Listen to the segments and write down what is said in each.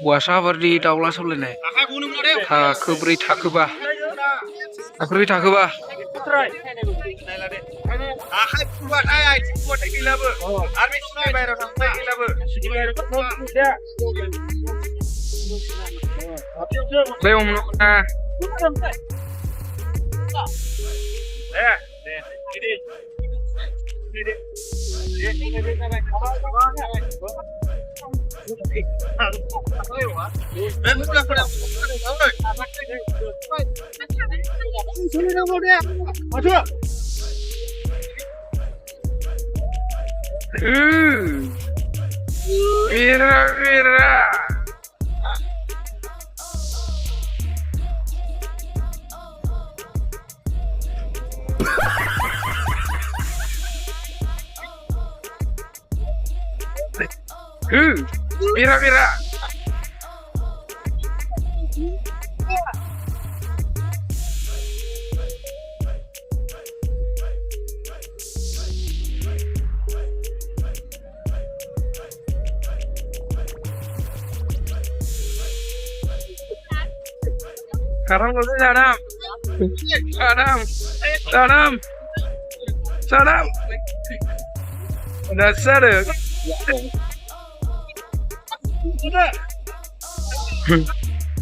हौवासाफोरनि दाउला सौलायनाय थाखोब्रै थाखोबा थाखोबा आखाइ फुबाथाय आथिं फुबाथाय गैलाबो आरो बे सुनाय बाहेरायाव थांबाय गैलाबो बे हमनो Mona Mira. Mira. Sekarang boleh Sadam. Dasar deh.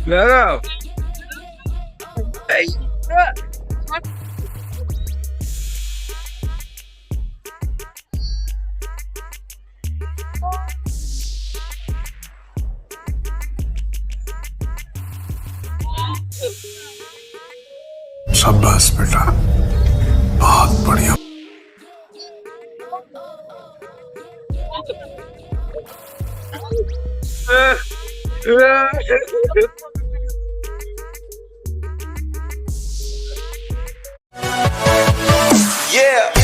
Lalu. शाबाश बेटा बहुत बढ़िया Yeah.